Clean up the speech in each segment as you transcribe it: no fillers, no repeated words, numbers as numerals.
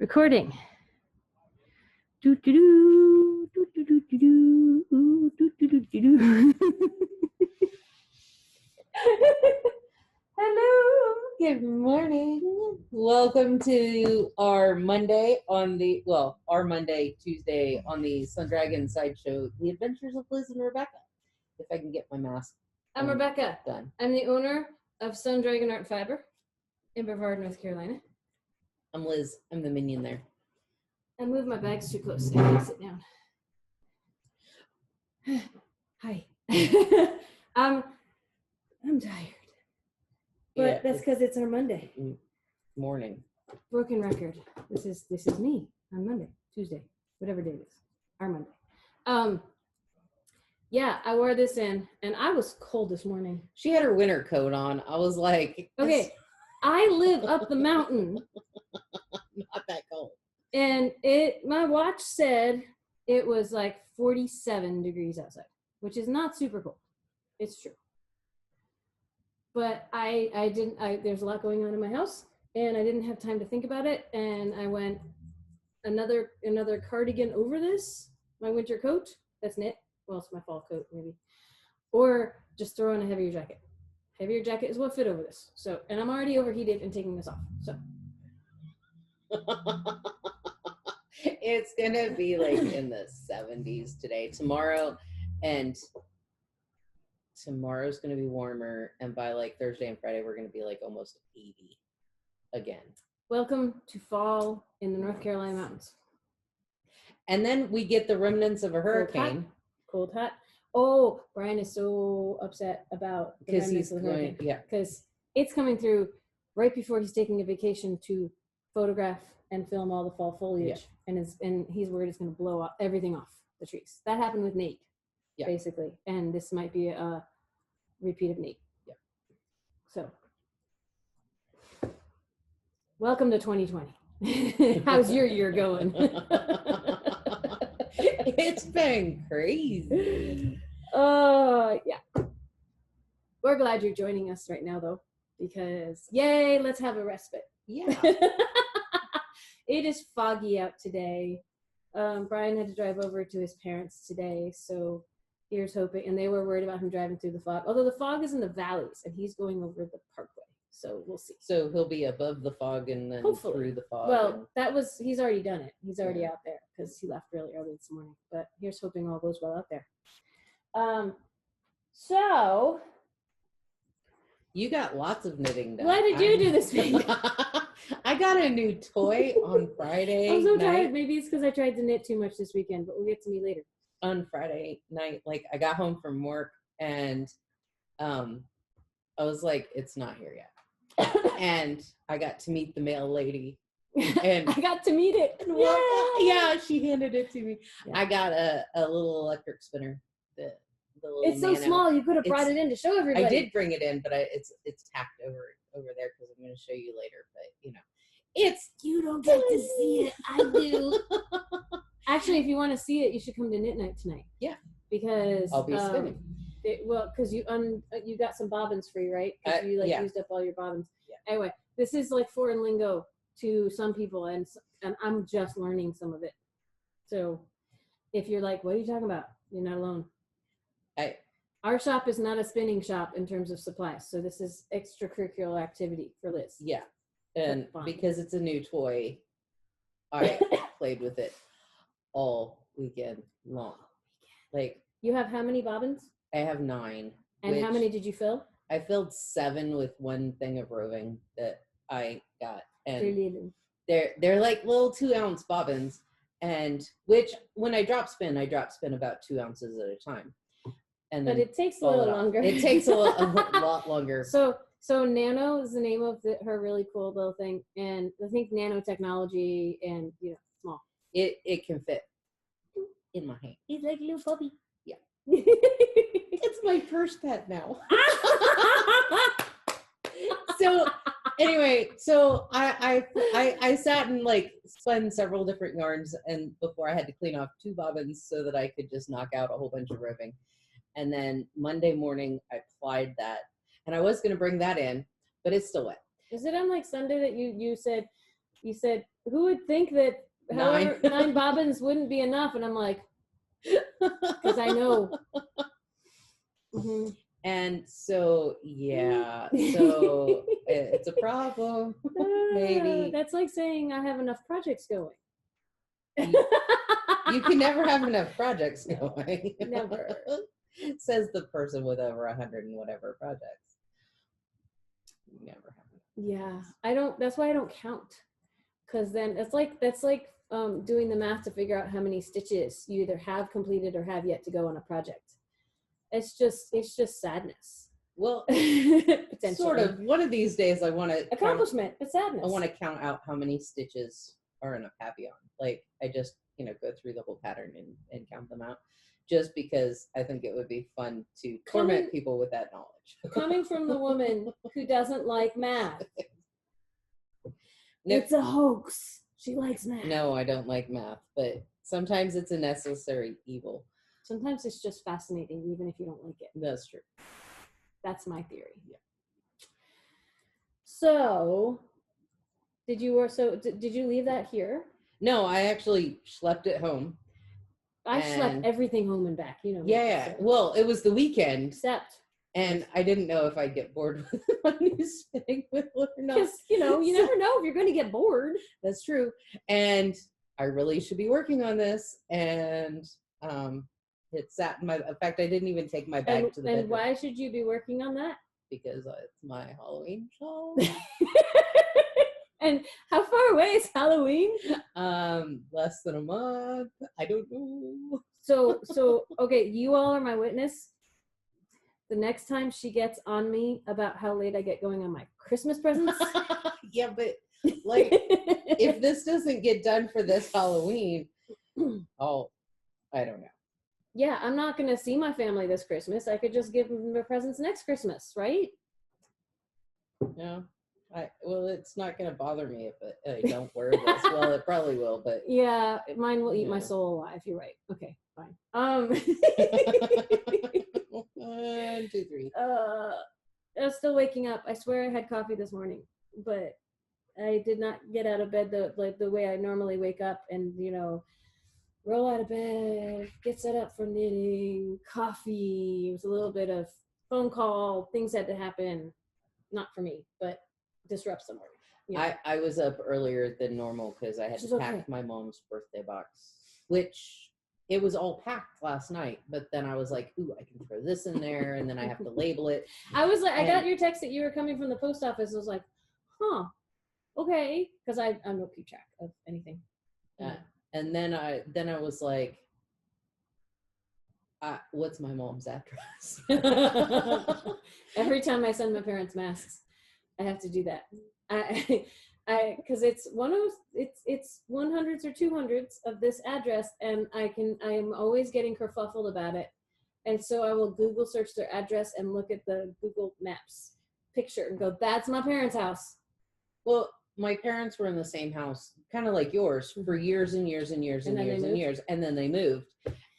Recording. Do do do do do do do do do do do. Hello, good morning. Welcome to our Monday Tuesday on the Sun Dragon Sideshow, The Adventures of Liz and Rebecca. If I can get my mask. I'm Rebecca. Done. I'm the owner of Sun Dragon Art Fiber in Brevard, North Carolina. I'm Liz. I'm the minion there. I moved my bags too close. I need to sit down. Hi. I'm tired. But Yeah, that's because it's our Monday. Morning. Broken record. This is me on Monday, Tuesday, whatever day it is. Our Monday. Yeah, I wore this in and I was cold this morning. She had her winter coat on. I was like, okay, I live up the mountain. Not that cold. And my watch said it was like 47 degrees outside, which is not super cold. It's true. But there's a lot going on in my house and I didn't have time to think about it. And I went another cardigan over this, my winter coat, that's knit. Well, it's my fall coat maybe. Or just throw on a heavier jacket. Heavier jacket is what fit over this. So, and I'm already overheated and taking this off, so. It's gonna be like in the 70s today. Tomorrow's gonna be warmer, and by like Thursday and Friday we're gonna be like almost 80 again. Welcome to fall in the North Carolina mountains. And then we get the remnants of a hurricane. Cold hot. Oh, Brian is so upset about the remnants of the hurricane. Yeah, because it's coming through right before he's taking a vacation to photograph and film all the fall foliage, and he's worried it's going to blow everything off the trees. That happened with Nate, basically, and this might be a repeat of Nate. Yeah. So, welcome to 2020. How's your year going? It's been crazy. Yeah. We're glad you're joining us right now, though, because yay, let's have a respite. Yeah. It is foggy out today. Brian had to drive over to his parents today, so here's hoping. And they were worried about him driving through the fog. Although the fog is in the valleys, and he's going over the parkway, so we'll see. So he'll be above the fog and then hopefully through the fog. Well, he's already done it. He's already out there because he left really early this morning. But here's hoping all goes well out there. So you got lots of knitting done. What did you do this week? I got a new toy on Friday I'm so night. tired. Maybe it's because I tried to knit too much this weekend, but we'll get to me later. On Friday night, like I got home from work and I was like, it's not here yet. And I got to meet the mail lady. And I got to meet it. Yeah, she handed it to me. Yeah. I got a little electric spinner. The little it's so small. You could have brought it in to show everybody. I did bring it in, but it's tacked over there because I'm going to show you later. But you don't get to see it. I do. Actually, if you want to see it, you should come to Knit Night tonight. Yeah, because I'll be spinning. Because you got some bobbins free, right? Because you used up all your bobbins. Yeah. Anyway, this is like foreign lingo to some people, and I'm just learning some of it. So, if you're like, "What are you talking about?" You're not alone. Our shop is not a spinning shop in terms of supplies, so this is extracurricular activity for Liz. Yeah, and because it's a new toy, I played with it all weekend long. Like, you have how many bobbins? I have 9. And how many did you fill? I filled 7 with one thing of roving that I got, and they're like little 2-ounce bobbins, and which when I drop spin about 2 ounces at a time. But it takes a little longer. It takes a lot longer. So Nano is the name of her really cool little thing, and I think nanotechnology and small. It can fit in my hand. He's like a little puppy. Yeah. It's my first pet now. So anyway, I sat and spun several different yarns, and before I had to clean off 2 bobbins so that I could just knock out a whole bunch of roving. And then Monday morning I plied that, and I was going to bring that in, but it's still wet. Was it on Sunday that you said You said, who would think that however 9 bobbins wouldn't be enough? And I'm like, because I know. Mm-hmm. And so, yeah, so it's a problem. Maybe. That's like saying I have enough projects going. You can never have enough projects going. Never. Says the person with over 100 and whatever projects. Never have enough. Yeah, I don't. That's why I don't count. Because then that's like doing the math to figure out how many stitches you either have completed or have yet to go on a project. It's just sadness. Well, sort of. One of these days, I want to accomplishment, but sadness. I want to count out how many stitches are in a papillon. Like I just go through the whole pattern and count them out, just because I think it would be fun to torment people with that knowledge. Coming from the woman who doesn't like math, it's a hoax. She likes math. No, I don't like math, but sometimes it's a necessary evil. Sometimes it's just fascinating, even if you don't like it. That's true. That's my theory. Yeah. So, did you leave that here? No, I actually schlepped it home. I schlepped everything home and back. Yeah. So. Well, it was the weekend. Except. And I didn't know if I'd get bored with my new spinning wheel or not. Because, you never know if you're going to get bored. That's true. And I really should be working on this. And it sat in in fact, I didn't even take my bag to the bedroom. And why should you be working on that? Because it's my Halloween show. And how far away is Halloween? Less than a month. I don't know. So okay, you all are my witness. The next time she gets on me about how late I get going on my Christmas presents. Yeah, but like if this doesn't get done for this Halloween, I don't know. Yeah, I'm not going to see my family this Christmas. I could just give them their presents next Christmas, right? No. Well, it's not going to bother me if I don't wear this. Well, it probably will, but yeah, mine will eat my soul alive. You're right. Okay, fine. 1, 2, 3. I'm still waking up. I swear I had coffee this morning, but I did not get out of bed the way I normally wake up and roll out of bed, get set up for knitting, coffee. It was a little bit of phone call. Things had to happen. Not for me, but disrupt somewhere. I was up earlier than normal because I had to pack my mom's birthday box, which it was all packed last night. But then I was like, ooh, I can throw this in there, and then I have to label it. I was like, I got your text that you were coming from the post office. I was like, huh, okay, because I don't keep track of anything. And then I was like, what's my mom's address? Every time I send my parents masks, I have to do that. Because it's it's 100s or 200s of this address, and I am always getting kerfuffled about it, and so I will Google search their address and look at the Google Maps picture and go, that's my parents' house. Well, my parents were in the same house, kind of like yours, for years and years and years and years and years, and then they moved.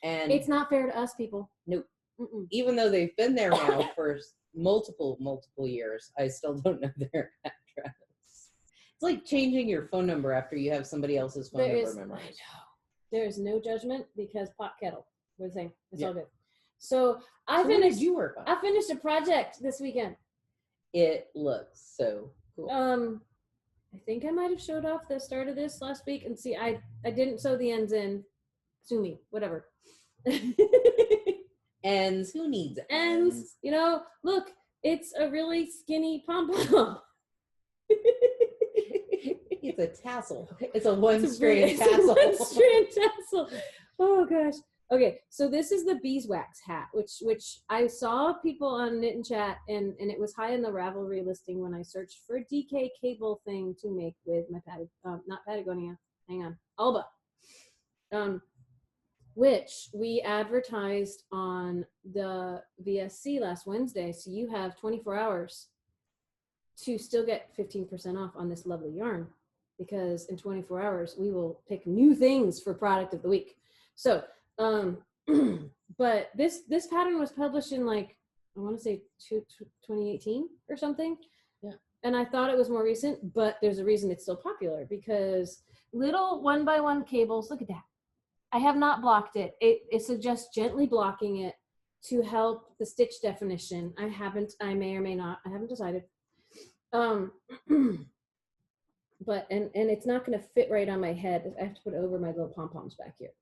And it's not fair to us people. Nope. Even though they've been there now for multiple years, I still don't know their address. It's like changing your phone number after you have somebody else's phone number memorized. I know. There is no judgment because pot kettle. We're the same. It's all good. So I finished. What did you work on? I finished a project this weekend. It looks so cool. I think I might have showed off the start of this last week, and see, I didn't sew the ends in. Sue me, whatever. Ends. Who needs ends? Look, it's a really skinny pom-pom. It's a tassel. It's a one-strand tassel. One-strand tassel. Oh gosh. Okay, so this is the beeswax hat, which I saw people on Knit and Chat, and it was high in the Ravelry listing when I searched for a DK cable thing to make with my not Patagonia. Hang on, Alba. Which we advertised on the VSC last Wednesday. So you have 24 hours to still get 15% off on this lovely yarn, because in 24 hours, we will pick new things for product of the week. So, but this pattern was published in I want to say 2018 or something. Yeah. And I thought it was more recent, but there's a reason it's still popular, because little 1x1 cables, look at that. I have not blocked it. It suggests gently blocking it to help the stitch definition. I may or may not, I haven't decided. But, and it's not going to fit right on my head. I have to put it over my little pom-poms back here.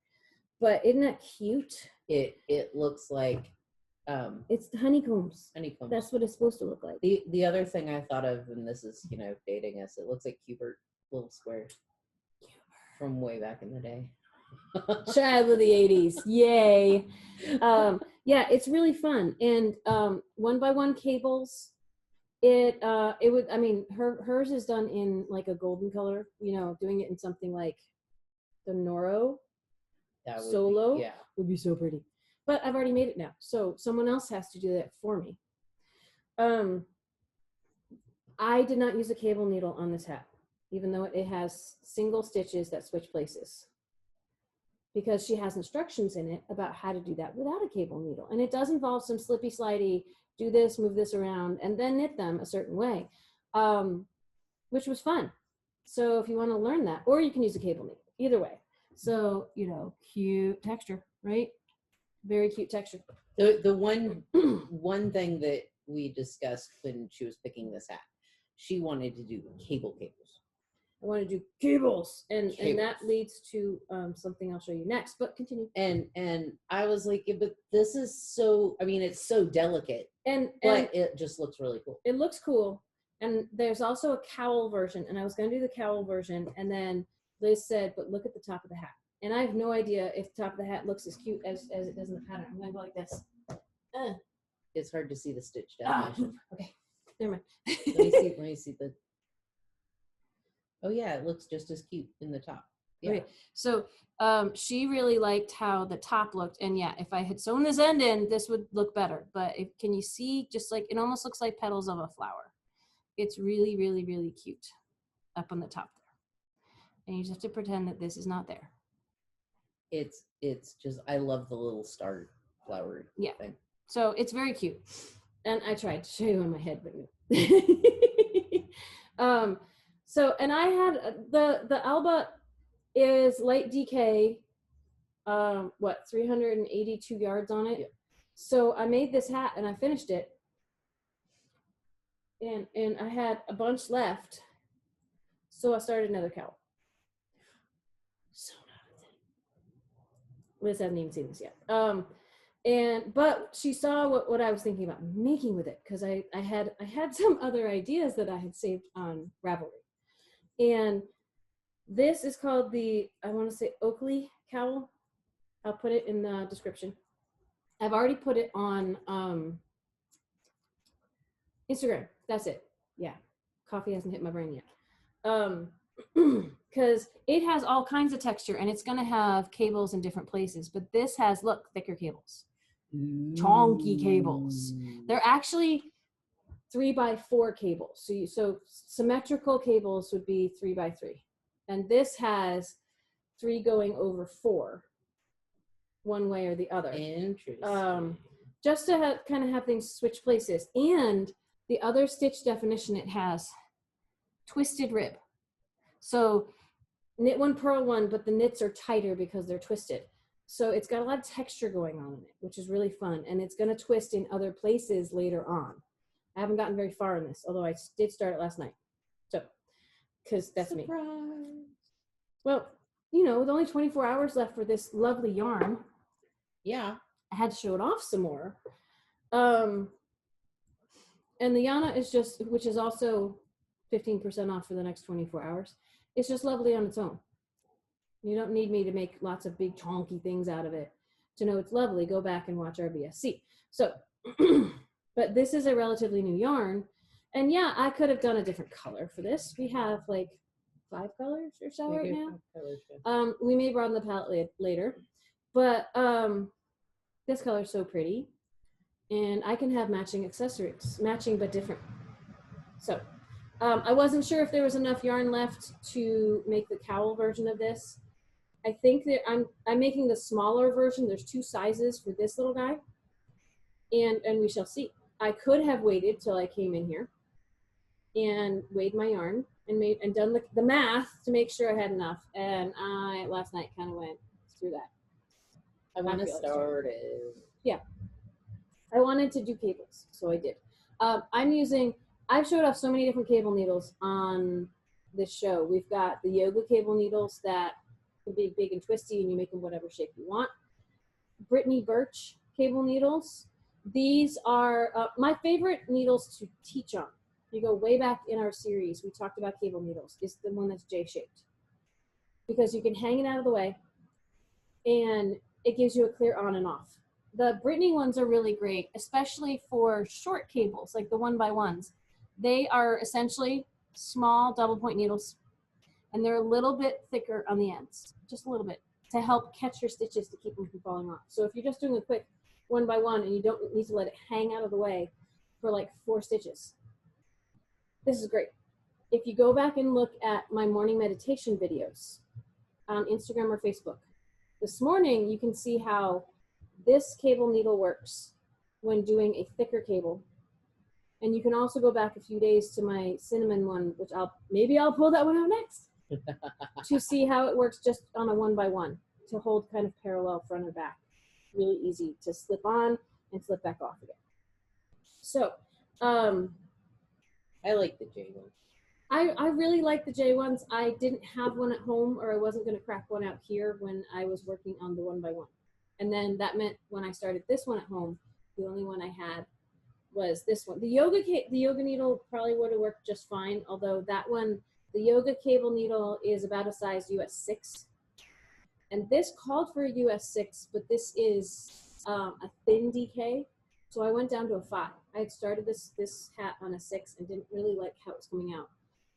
But isn't that cute? It looks like it's honeycombs. Honeycombs. That's what it's supposed to look like. The other thing I thought of, and this is, you know, dating us, it looks like Cubert little squares from way back in the day. Child of the 80s. Yay. Yeah, it's really fun. And 1x1 cables, it would, I mean, hers is done in like a golden color, you know, doing it in something like the Noro Solo would be so pretty. But I've already made it now, so someone else has to do that for me. I did not use a cable needle on this hat, even though it has single stitches that switch places, because she has instructions in it about how to do that without a cable needle. And it does involve some slippy slidey, do this, move this around, and then knit them a certain way, which was fun. So if you want to learn that, or you can use a cable needle, either way. So, you know, cute texture, right? Very cute texture. The one thing that we discussed when she was picking this hat, she wanted to do cables. I want to do cables, and that leads to something I'll show you next. But continue. And I was like, yeah, but this is so. I mean, it's so delicate, but it just looks really cool. It looks cool, and there's also a cowl version, and I was going to do the cowl version, and then Liz said, "But look at the top of the hat." And I have no idea if the top of the hat looks as cute as it does in the pattern. I'm going to go like this. It's hard to see the stitch definition. Okay, never mind. Let me see the. Oh yeah, it looks just as cute in the top. Yeah. Okay, so she really liked how the top looked, and yeah, if I had sewn this end in, this would look better. But can you see, just like, it almost looks like petals of a flower. It's really, really, really cute up on the top there. And you just have to pretend that this is not there. It's just, I love the little star flower thing. So it's very cute. And I tried to show you on my head, but no. So, and I had the Alba is light DK, 382 yards on it. Yeah. So I made this hat and I finished it. And I had a bunch left. So I started another cowl. So Liz hasn't even seen this yet. But she saw what I was thinking about making with it, because I had some other ideas that I had saved on Ravelry. And this is called the, I want to say, Oakley cowl. I'll put it in the description. I've already put it on Instagram. That's it. Yeah. Coffee hasn't hit my brain yet. Because it has all kinds of texture, and it's going to have cables in different places. But this has, look, thicker cables. Chonky cables. They're actually 3x4 cables. So symmetrical cables would be 3x3, and this has 3 going over 4, one way or the other. Interesting. Just to kind of have things switch places. And the other stitch definition it has, twisted rib. So knit one, purl one, but the knits are tighter because they're twisted. So it's got a lot of texture going on in it, which is really fun. And it's going to twist in other places later on. I haven't gotten very far in this, although I did start it last night. So, because that's Surprise. Me. Well, you know, with only 24 hours left for this lovely yarn, yeah, I had to show it off some more. And the Yana is just, which is also 15% off for the next 24 hours. It's just lovely on its own. You don't need me to make lots of big chonky things out of it to know it's lovely. Go back and watch RBSC. So, but this is a relatively new yarn. And yeah, I could have done a different color for this. We have like 5 colors or so right now. We may broaden the palette later, but this color is so pretty. And I can have matching accessories, matching but different. So I wasn't sure if there was enough yarn left to make the cowl version of this. I think that I'm making the smaller version. There's 2 sizes for this little guy, and we shall see. I could have waited till I came in here and weighed my yarn and done the math to make sure I had enough. And I last night kind of went through that. I want to start it. Yeah. I wanted to do cables, so I did. I've showed off so many different cable needles on this show. We've got the yoga cable needles that can be big and twisty, and you make them whatever shape you want. Brittany Birch cable needles. These are my favorite needles to teach on. You go way back in our series, we talked about cable needles. It's the one that's J-shaped. Because you can hang it out of the way, and it gives you a clear on and off. The Brittany ones are really great, especially for short cables, like the 1x1s. They are essentially small double point needles, and they're a little bit thicker on the ends, just a little bit, to help catch your stitches to keep them from falling off. So if you're just doing a quick 1x1 and you don't need to let it hang out of the way for like 4 stitches, this is great. If you go back and look at my morning meditation videos on Instagram or Facebook, this morning you can see how this cable needle works when doing a thicker cable. And you can also go back a few days to my cinnamon one, which maybe I'll pull that one out next to see how it works just on a 1x1 to hold kind of parallel front and back. Really easy to slip on and slip back off again. So, I like the J ones. I really like the J ones. I didn't have one at home, or I wasn't going to crack one out here when I was working on the 1x1. And then that meant when I started this one at home, the only one I had was this one. The yoga needle probably would have worked just fine, although that one, the yoga cable needle is about a size US 6. And this called for a US 6, but this is a thin DK. So I went down to a 5. I had started this hat on a 6 and didn't really like how it was coming out.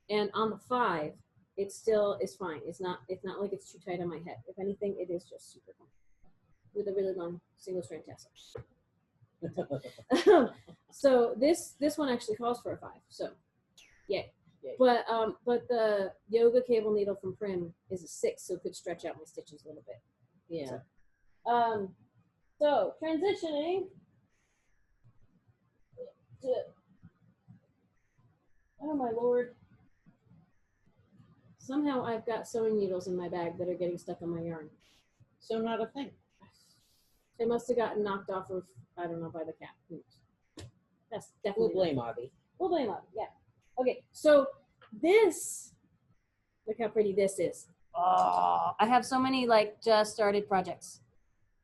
And on the 5, it still is fine. It's not like it's too tight on my head. If anything, it is just super comfortable with a really long single strand tassel. So this one actually calls for a 5. So yay. But the yoga cable needle from Prim is a 6, so it could stretch out my stitches a little bit. Yeah. So transitioning to, oh my Lord. Somehow I've got sewing needles in my bag that are getting stuck on my yarn. So not a thing. They must have gotten knocked off of, I don't know, by the cat. Who knows? That's definitely. We'll blame Avi. We'll blame Avi, yeah. Okay, so this, look how pretty this is. Oh, I have so many like just started projects.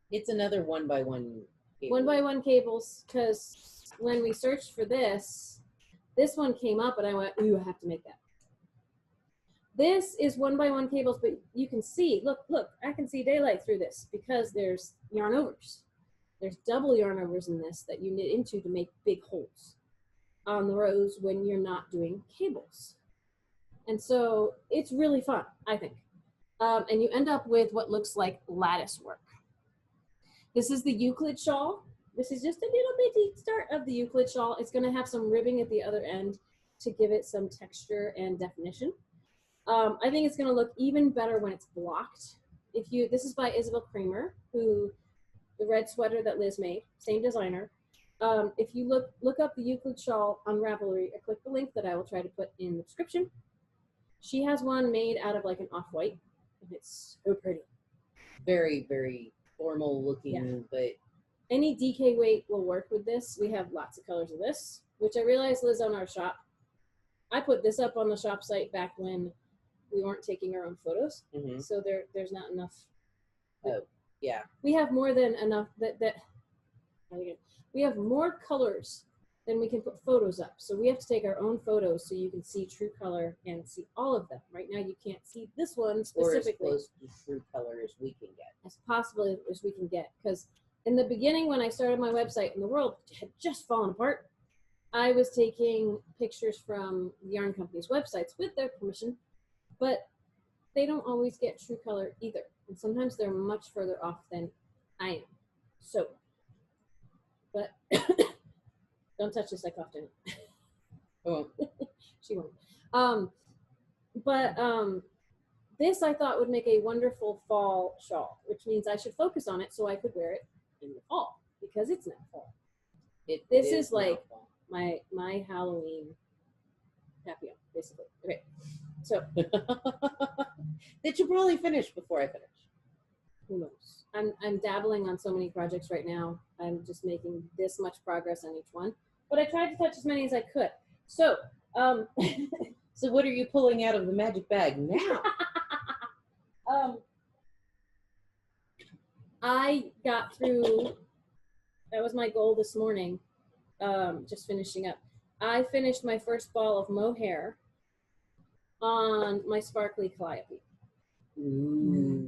It's another 1x1 cable. 1x1 cables, because when we searched for this one came up and I went, ooh, I have to make that. This is 1x1 cables, but you can see, look, I can see daylight through this because there's yarn overs. There's double yarn overs in this that you knit into to make big holes on the rows when you're not doing cables. And so it's really fun, I think. And you end up with what looks like lattice work. This is the Euclid shawl. This is just a little bitty start of the Euclid shawl. It's going to have some ribbing at the other end to give it some texture and definition. I think it's going to look even better when it's blocked. This is by Isabel Kramer, the red sweater that Liz made, same designer. If you look up the Euclid shawl on Ravelry, or click the link that I will try to put in the description. She has one made out of like an off-white, and it's so pretty. Very, very formal looking, yeah. But any DK weight will work with this. We have lots of colors of this, which I realized Liz on our shop. I put this up on the shop site back when we weren't taking our own photos, so there's not enough. Oh, yeah. We have more than enough we have more colors than we can put photos up. So we have to take our own photos so you can see true color and see all of them. Right now you can't see this one specifically. Or as close to true color as we can get. As possibly as we can get. Because in the beginning when I started my website and the world had just fallen apart, I was taking pictures from the yarn company's websites with their permission, but they don't always get true color either. And sometimes they're much further off than I am. So, but don't touch this, I coughed in it. Oh. She won't. This I thought would make a wonderful fall shawl, which means I should focus on it so I could wear it in the fall because it's not fall. This is like my Halloween Papillon, basically. Okay, so that you probably finish before I finish. who knows? I'm dabbling on so many projects right now. I'm just making this much progress on each one, but I tried to touch as many as I could. So, so what are you pulling out of the magic bag now? I got through. That was my goal this morning. Just finishing up. I finished my first ball of mohair on my sparkly calliope. Ooh.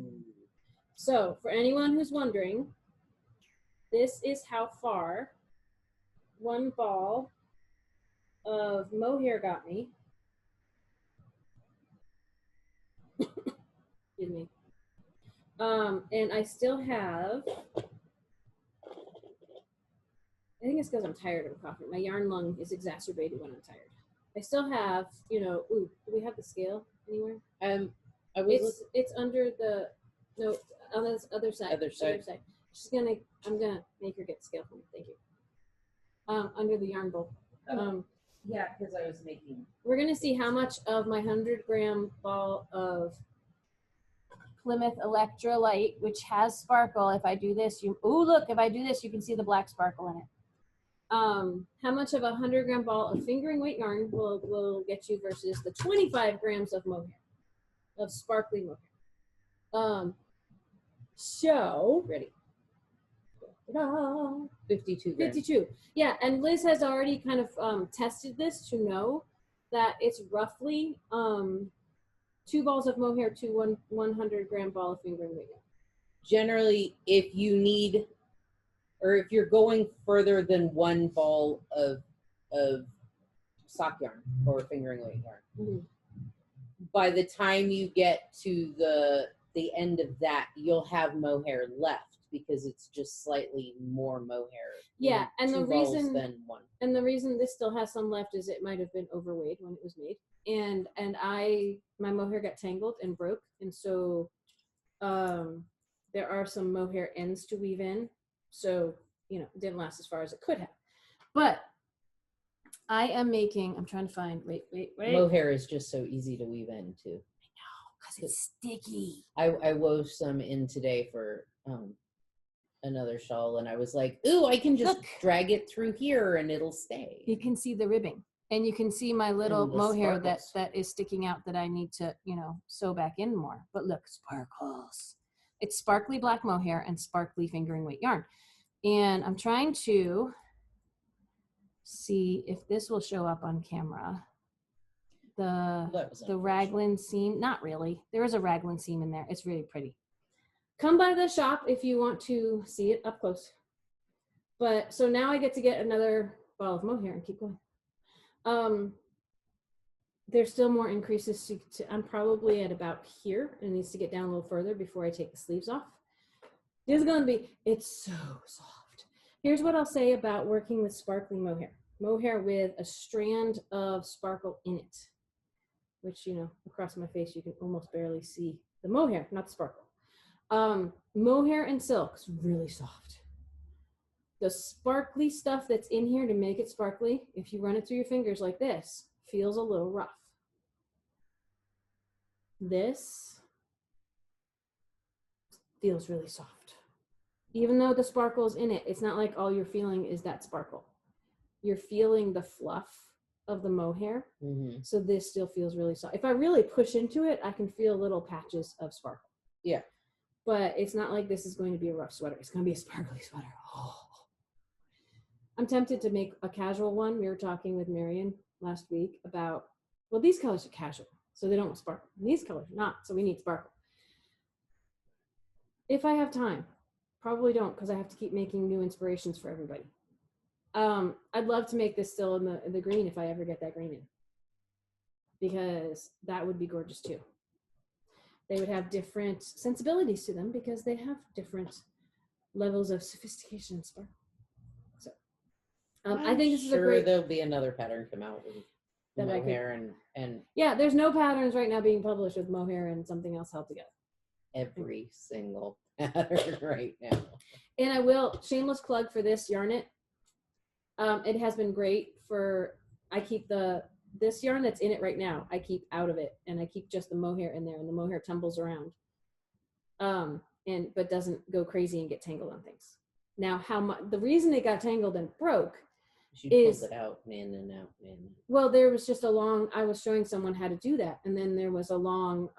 So, for anyone who's wondering, this is how far one ball of mohair got me. Excuse me. And I still have, I think it's because I'm tired of coughing. My yarn lung is exacerbated when I'm tired. I still have, you know, ooh, do we have the scale anywhere? It's under the, no, on this other side. Other side. I'm gonna make her get the scale for me. Thank you. Under the yarn bowl. Yeah, because I was making. We're gonna see how much of my 100-gram ball of Plymouth Electrolyte, which has sparkle. If I do this, if I do this, you can see the black sparkle in it. How much of a 100-gram ball of fingering weight yarn will get you versus the 25 grams of mohair, of sparkly mohair. So, ready. 52 grams. 52. Yeah, and Liz has already kind of tested this to know that it's roughly 2 balls of mohair to 100-gram ball of fingering weight yarn. Generally, if you need, or if you're going further than 1 ball of sock yarn or fingering weight yarn, mm-hmm. by the time you get to the end of that, you'll have mohair left because it's just slightly more mohair. Yeah, and the reason than 1. And the reason this still has some left is it might have been overweighed when it was made, and my mohair got tangled and broke, and so there are some mohair ends to weave in, so it didn't last as far as it could have. But I am making. I'm trying to find. Wait. Mohair is just so easy to weave in too. I know, because it's sticky. I wove some in today for another shawl, and I was like, ooh, I can just drag it through here and it'll stay. You can see the ribbing, and you can see my little mohair that is sticking out that I need to sew back in more. But look, sparkles. It's sparkly black mohair and sparkly fingering weight yarn, and I'm trying to see if this will show up on camera. The raglan seam, not really. There is a raglan seam in there. It's really pretty. Come by the shop if you want to see it up close. But so now I get to get another ball of mohair and keep going. There's still more increases I'm probably at about here, and it needs to get down a little further before I take the sleeves off. This is going to be, it's so soft. Here's what I'll say about working with sparkly mohair. Mohair with a strand of sparkle in it, which, across my face, you can almost barely see the mohair, not the sparkle. Mohair and silk is really soft. The sparkly stuff that's in here to make it sparkly, if you run it through your fingers like this, feels a little rough. This feels really soft. Even though the sparkle is in it, it's not like all you're feeling is that sparkle. You're feeling the fluff of the mohair. Mm-hmm. So this still feels really soft. If I really push into it, I can feel little patches of sparkle. Yeah. But it's not like this is going to be a rough sweater. It's going to be a sparkly sweater. Oh. I'm tempted to make a casual one. We were talking with Minion last week about, well, these colors are casual, so they don't want sparkle. And these colors are not, so we need sparkle. If I have time, probably don't, because I have to keep making new inspirations for everybody. I'd love to make this still in the green if I ever get that green in, because that would be gorgeous too. They would have different sensibilities to them because they have different levels of sophistication and sparkle. So I think this is a great. There'll be another pattern come out with mohair and yeah. There's no patterns right now being published with mohair and something else held together. Every single pattern right now. And I will shameless plug for this Yarn It. It has been great for. I keep the this yarn that's in it right now, I keep out of it, and I keep just the mohair in there, and the mohair tumbles around, but doesn't go crazy and get tangled on things. Now, the reason it got tangled and broke is pulled it out, man. Well, there was just I was showing someone how to do that, and then there was a long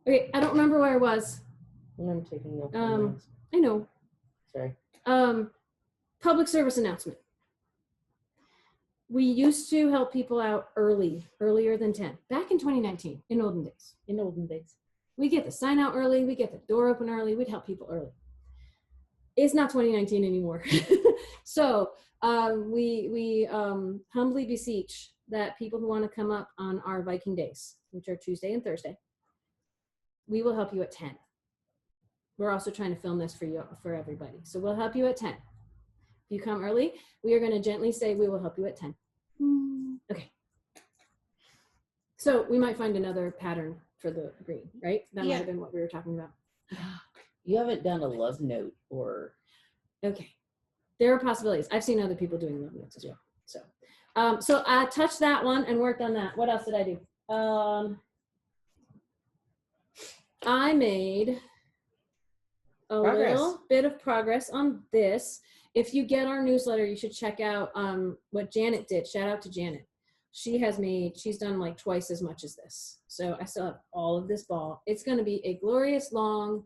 Okay, I don't remember where I was. I'm taking notes. I know. Sorry. Public service announcement. We used to help people out earlier than 10. Back in 2019, in olden days. We get the sign out early, we get the door open early, we'd help people early. It's not 2019 anymore. So we humbly beseech that people who want to come up on our Viking days, which are Tuesday and Thursday, we will help you at 10. We're also trying to film this for everybody. So we'll help you at 10. If you come early, we are going to gently say we will help you at 10. Okay. So we might find another pattern for the green, right? That might have been what we were talking about. You haven't done a love note or... Okay. There are possibilities. I've seen other people doing love notes as well. So I touched that one and worked on that. What else did I do? I made a little bit of progress on this. If you get our newsletter, you should check out what Janet did. Shout out to Janet. She's done like twice as much as this. So I still have all of this ball. It's going to be a glorious long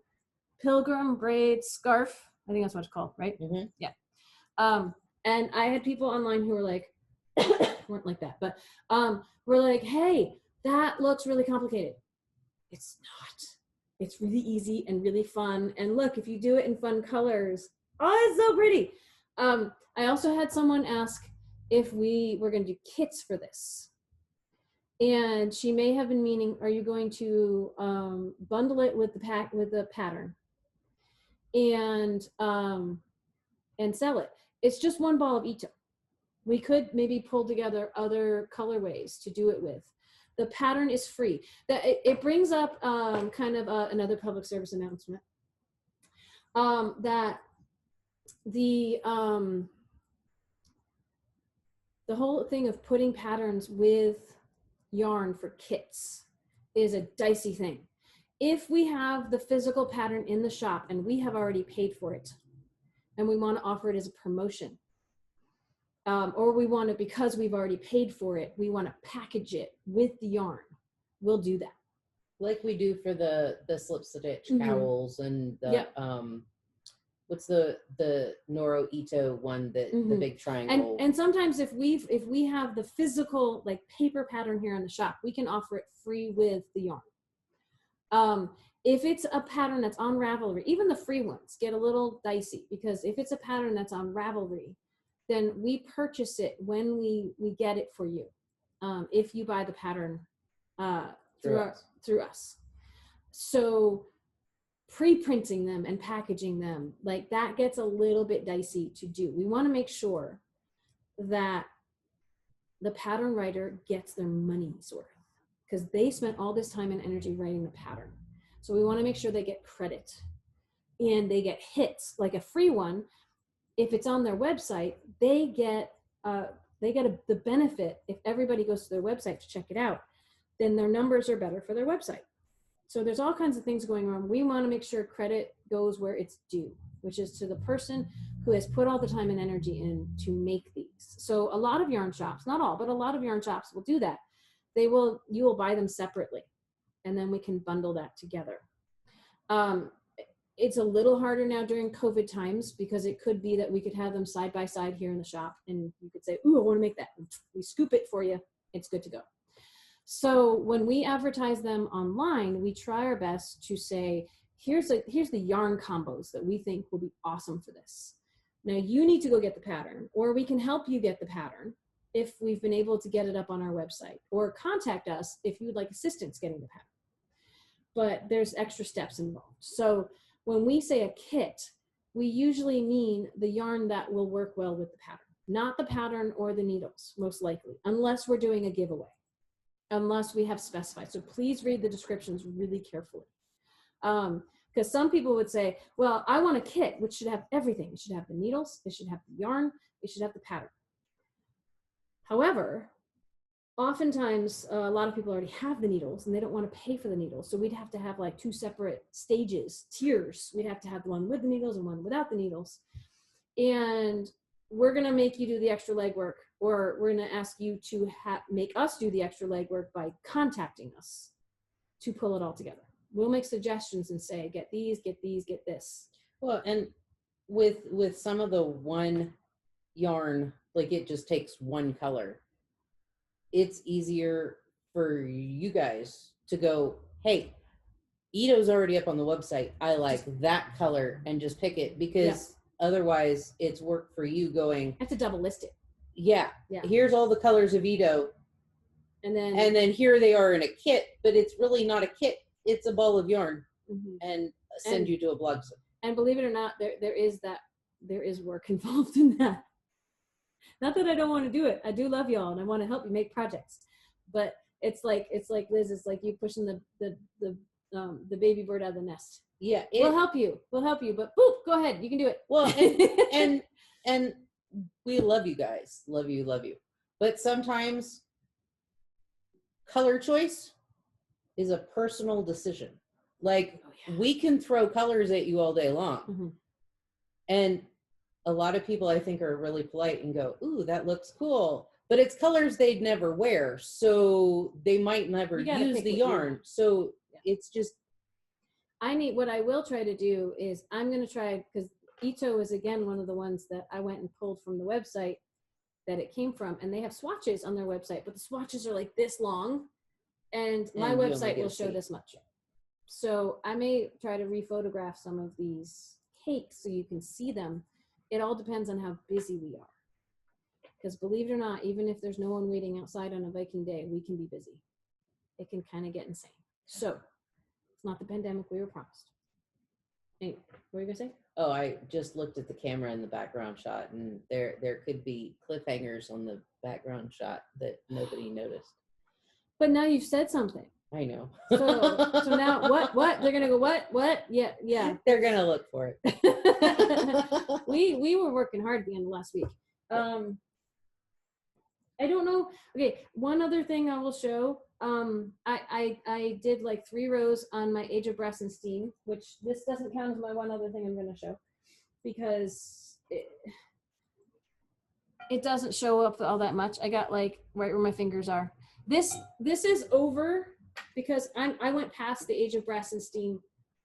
pilgrim braid scarf. I think that's what it's called, right? Mm-hmm. Yeah. And I had people online who were like, weren't like that, but were like, hey, that looks really complicated. It's not. It's really easy and really fun. And look, if you do it in fun colors, oh, it's so pretty. I also had someone ask if we were going to do kits for this. And she may have been meaning, are you going to bundle it with the pattern and sell it? It's just one ball of Ito. We could maybe pull together other colorways to do it with. The pattern is free. It brings up kind of another public service announcement that the whole thing of putting patterns with yarn for kits is a dicey thing. If we have the physical pattern in the shop and we have already paid for it and we want to offer it as a promotion, or we want to, because we've already paid for it, we want to package it with the yarn, we'll do that. Like we do for the slip stitch cowls and the what's the Noro Ito one, that the big triangle. And sometimes if we have the physical like paper pattern here in the shop, we can offer it free with the yarn. If it's a pattern that's on Ravelry, even the free ones get a little dicey, because if it's a pattern that's on Ravelry, then we purchase it when we get it for you. If you buy the pattern through us. So pre-printing them and packaging them, like that gets a little bit dicey to do. We want to make sure that the pattern writer gets their money's worth, because they spent all this time and energy writing the pattern. So we want to make sure they get credit and they get hits. Like a free one, if it's on their website, they get the benefit. If everybody goes to their website to check it out, then their numbers are better for their website. So there's all kinds of things going on. We want to make sure credit goes where it's due, which is to the person who has put all the time and energy in to make these. So a lot of yarn shops, not all, but a lot of yarn shops will do that. You will buy them separately, and then we can bundle that together. It's a little harder now during COVID times, because it could be that we could have them side by side here in the shop, and you could say, ooh, I want to make that. We scoop it for you. It's good to go. So when we advertise them online, we try our best to say, here's the yarn combos that we think will be awesome for this. Now you need to go get the pattern, or we can help you get the pattern if we've been able to get it up on our website, or contact us if you would like assistance getting the pattern. But there's extra steps involved. So when we say a kit, we usually mean the yarn that will work well with the pattern, not the pattern or the needles, most likely, unless we're doing a giveaway, unless we have specified. So please read the descriptions really carefully. Because some people would say, well, I want a kit which should have everything. It should have the needles, it should have the yarn, it should have the pattern. However, oftentimes a lot of people already have the needles and they don't want to pay for the needles. So we'd have to have like 2 separate stages, tiers. We'd have to have one with the needles and one without the needles. And we're going to make you do the extra legwork, or we're going to ask you to make us do the extra legwork by contacting us to pull it all together. We'll make suggestions and say, get these, get these, get this. Well, and with some of the one yarn, like it just takes one color. It's easier for you guys to go, hey, Ito's already up on the website. I like that color, and just pick it, because otherwise it's work for you going. I have to double list it. Yeah. Here's all the colors of Ito. And then here they are in a kit, but it's really not a kit. It's a ball of yarn, and send you to a blog site. And believe it or not, there is work involved in that. Not that I don't want to do it. I do love y'all and I want to help you make projects. But it's like Liz, it's like you pushing the baby bird out of the nest. Yeah. We'll help you. But boop, go ahead. You can do it. Well, and we love you guys. Love you. But sometimes color choice is a personal decision. Like, we can throw colors at you all day long. And a lot of people, I think, are really polite and go, ooh, that looks cool. But it's colors they'd never wear, so they might never use the yarn. So it's just... what I will try to do is, I'm going to try, because Ito is, again, one of the ones that I went and pulled from the website that it came from. And they have swatches on their website, but the swatches are like this long. And my website will show this much. So I may try to rephotograph some of these cakes so you can see them. It all depends on how busy we are. Because believe it or not, even if there's no one waiting outside on a Viking day, we can be busy. It can kind of get insane. So it's not the pandemic we were promised. Anyway, what were you going to say? Oh, I just looked at the camera in the background shot, and there could be cliffhangers on the background shot that nobody noticed. But now you've said something. I know. So now what? They're gonna go what? Yeah. They're gonna look for it. We were working hard at the end of last week. I don't know. Okay, one other thing I will show. I did like 3 rows on my Age of Brass and Steam, which this doesn't count as my one other thing I'm gonna show, because it doesn't show up all that much. I got like right where my fingers are. This is over because I went past the Age of Brass and Steam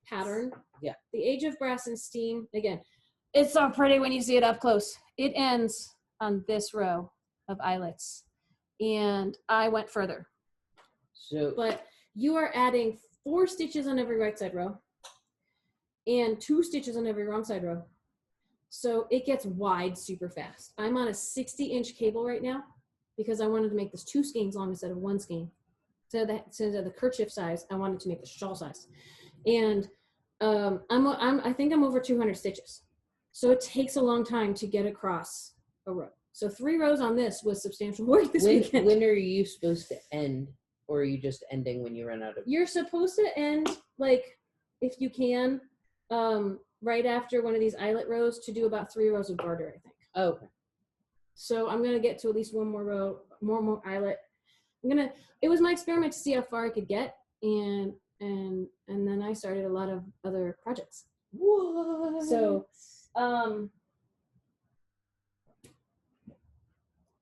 pattern. Yeah. The Age of Brass and Steam, again, it's so pretty when you see it up close. It ends on this row of eyelets, and I went further. But you are adding 4 stitches on every right side row and 2 stitches on every wrong side row. So it gets wide super fast. I'm on a 60-inch cable right now because I wanted to make this 2 skeins long instead of 1 skein. So instead of the kerchief size, I wanted to make the shawl size. And I think I'm over 200 stitches. So it takes a long time to get across a row. So 3 rows on this was substantial work this weekend. When are you supposed to end? Or are you just ending when you run out of... You're supposed to end, like, if you can, right after one of these eyelet rows to do about 3 rows of garter, I think. Oh, okay. So I'm going to get to at least 1 more row, more eyelet. It was my experiment to see how far I could get, and then I started a lot of other projects. What? So,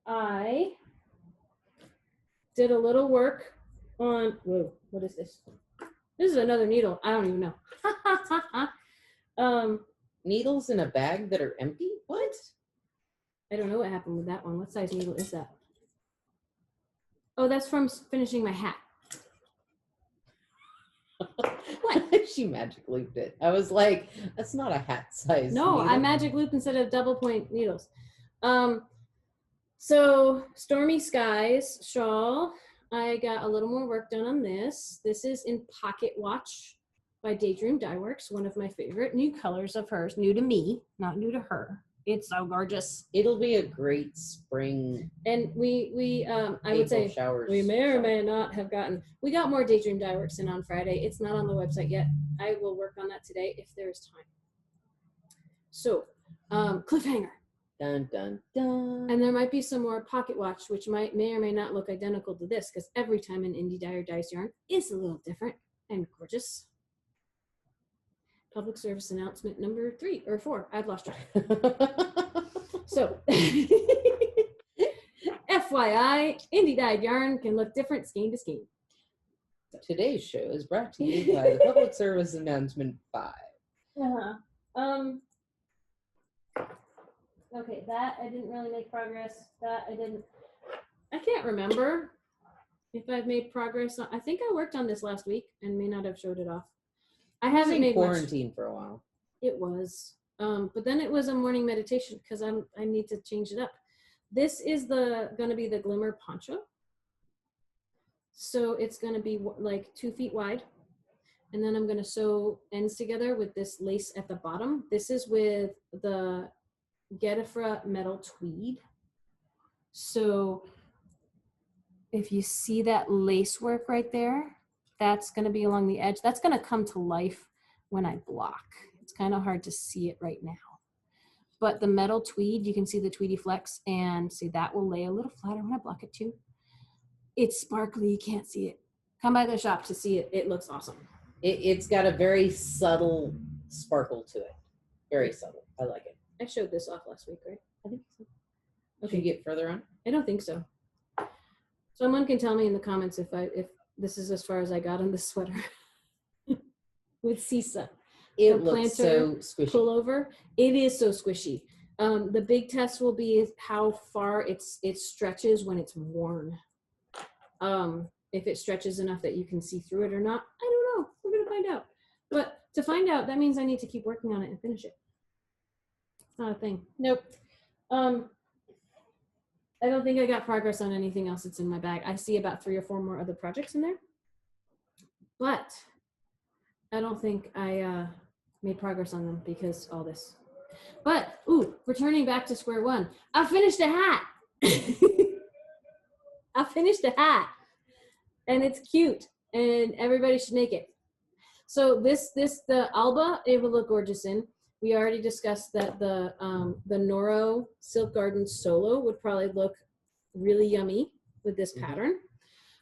I did a little work on, whoa, what is this? This is another needle. I don't even know. Needles in a bag that are empty? What? I don't know what happened with that one. What size needle is that? Oh, that's from finishing my hat. What? She magic looped it. I was like, that's not a hat size. No, needle. I magic looped instead of double point needles. So Stormy Skies shawl. I got a little more work done on this. This is in pocket watch. by Daydream Dye Works, one of my favorite new colors of hers, new to me, not new to her. It's so gorgeous. It'll be a great spring. And I would say showers. We may or may not have gotten. We got more Daydream Dye Works in on Friday. It's not on the website yet. I will work on that today if there is time. So, cliffhanger. Dun dun dun. And there might be some more pocket watch, which may or may not look identical to this, because every time an indie dyer dyes yarn is a little different and gorgeous. Public service announcement number 3 or 4. I've lost track. So, FYI, indie dyed yarn can look different skein to skein. Today's show is brought to you by the Public Service Announcement 5. Okay, that I didn't really make progress. That I didn't. I can't remember if I've made progress on. I think I worked on this last week and may not have showed it off. I haven't made quarantine much. For a while. It was, but then it was a morning meditation because I need to change it up. This is going to be the Glimmer Poncho. So it's going to be like 2 feet wide, and then I'm going to sew ends together with this lace at the bottom. This is with the Getafra metal tweed. So if you see that lace work right there, that's going to be along the edge. That's going to come to life when I block. It's kind of hard to see it right now. But the metal tweed, you can see the tweedy flex, and see that will lay a little flatter when I block it too. It's sparkly, you can't see it. Come by the shop to see it. It looks awesome. It's got a very subtle sparkle to it. Very subtle. I like it. I showed this off last week, right? I think so. Okay. Should you get further on? I don't think so. Someone can tell me in the comments if this is as far as I got on this sweater. With Sisa. It looks so squishy. Pullover. It is so squishy. The big test will be how far it stretches when it's worn. If it stretches enough that you can see through it or not, I don't know. We're going to find out. But to find out, that means I need to keep working on it and finish it. It's not a thing. Nope. I don't think I got progress on anything else that's in my bag. I see about 3 or 4 more other projects in there. But I don't think I made progress on them because all this. But, returning back to square one, I finished a hat. I finished a hat. And it's cute. And everybody should make it. So the Alba, it will look gorgeous in. We already discussed that the Noro Silk Garden Solo would probably look really yummy with this pattern.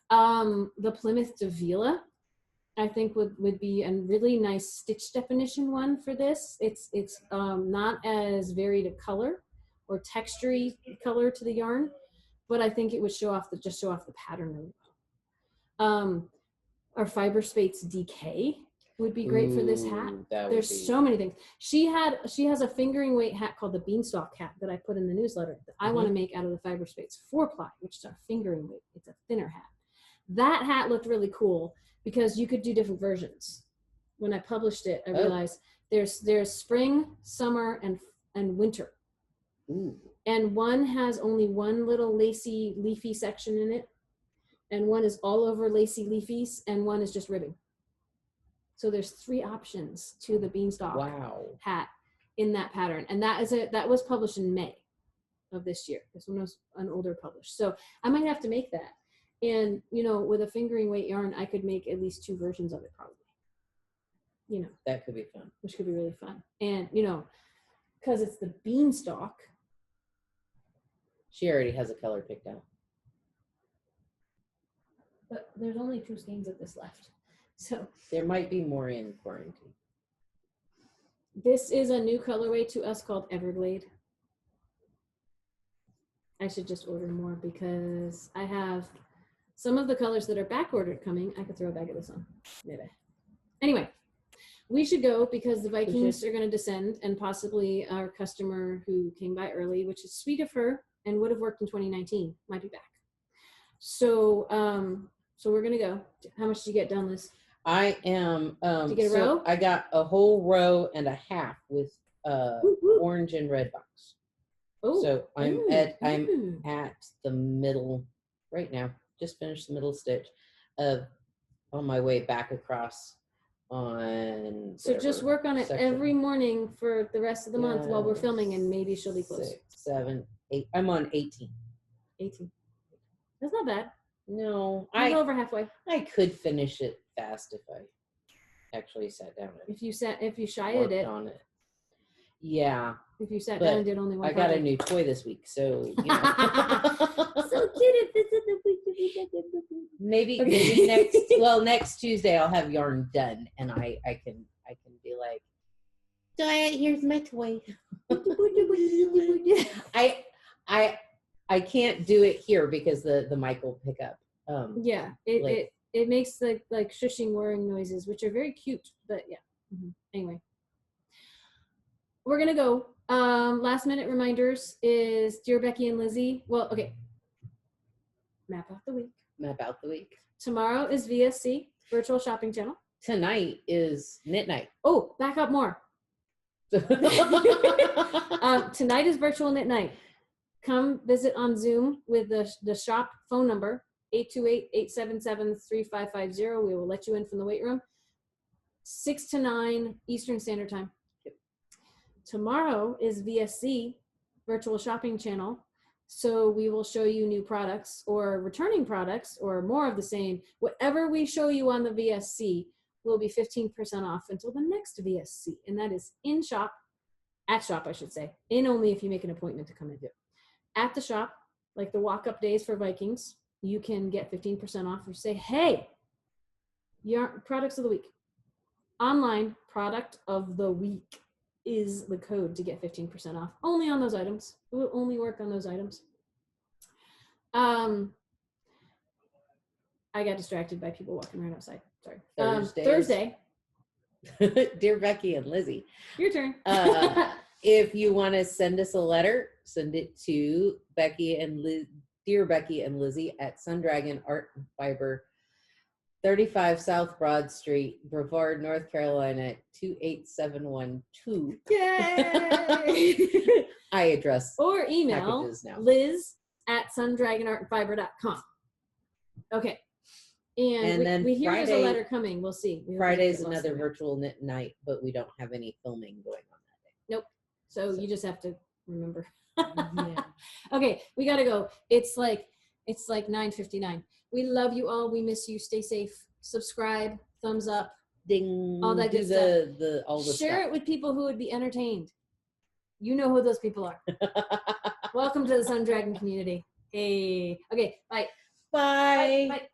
The Plymouth Davila, I think would be a really nice stitch definition one for this. It's not as varied a color or textury color to the yarn, but I think it would show off the pattern really well. Our Fiber Spates DK would be great for this hat. There's so many things. She has a fingering weight hat called the Beanstalk hat that I put in the newsletter that I want to make out of the Fiber Spates 4-ply, which is our fingering weight. It's a thinner hat. That hat looked really cool because you could do different versions. When I published it, I realized there's spring, summer, and winter. Ooh. And one has only one little lacy, leafy section in it, and one is all over lacy leafies, and one is just ribbing. So there's 3 options to the Beanstalk hat in that pattern. And that was published in May of this year. This one was an older published. So I might have to make that. And, with a fingering weight yarn, I could make at least 2 versions of it probably. That could be fun. Which could be really fun. And, because it's the Beanstalk. She already has a color picked out. But there's only 2 skeins of this left. So there might be more in quarantine. This is a new colorway to us called Everglade. I should just order more because I have some of the colors that are back ordered coming. I could throw a bag of this on. Maybe. Anyway, we should go because the Vikings are going to descend, and possibly our customer who came by early, which is sweet of her and would have worked in 2019, might be back. So we're going to go. How much did you get done, Liz? I am. Did you get a row? I got a whole row and a half with orange and red box. Oh. So I'm at the middle right now. Just finished the middle stitch on my way back across on. So just work on it every morning for the rest of the month while we're filming, and maybe she'll be close. 6, 7, 8. I'm on 18. 18. That's not bad. No, I'm over halfway. I could finish it fast if I actually sat down. If you shied it on it. Yeah. If you sat down and did only one. I got a new toy this week, so you know. So cute. Maybe next Tuesday I'll have yarn done, and I can be like, Diet, here's my toy. I can't do it here because the mic will pick up. It makes the like shushing whirring noises, which are very cute, but yeah. Mm-hmm. Anyway, we're gonna go. Last minute reminders is Dear Becky and Lizzy. Well, okay. Map out the week. Tomorrow is VSC, Virtual Shopping Channel. Tonight is Knit Night. Oh, back up more. Tonight is Virtual Knit Night. Come visit on Zoom with the shop phone number, 828-877-3550. We will let you in from the weight room. 6 to 9 Eastern Standard Time. Yep. Tomorrow is VSC, Virtual Shopping Channel. So we will show you new products or returning products or more of the same. Whatever we show you on the VSC will be 15% off until the next VSC. And that is at shop, I should say. In only if you make an appointment to come and do. At the shop, like the walk-up days for Vikings, you can get 15% off or say, hey, your products of the week. Online product of the week is the code to get 15% off. Only on those items. It will only work on those items. I got distracted by people walking right outside. Sorry. Thursday. Dear Becky and Lizzy. Your turn. If you want to send us a letter, send it to Dear Becky and Lizzy at Sundragon Art and Fiber, 35 South Broad Street, Brevard, North Carolina, 28712. Yay! I address or email liz@sundragonartandfiber.com. Okay. And then we hear there's a letter coming. We'll see. Friday's another virtual knit night, but we don't have any filming going on that day. Nope. So you just have to remember. Yeah. Okay, we gotta go. It's like 9:59. We love you all. We miss you. Stay safe. Subscribe. Thumbs up. Ding. All that good stuff. All the Share stuff. it with people who would be entertained. You know who those people are. Welcome to the Sun Dragon community. Hey. Okay. Bye. Bye. Bye.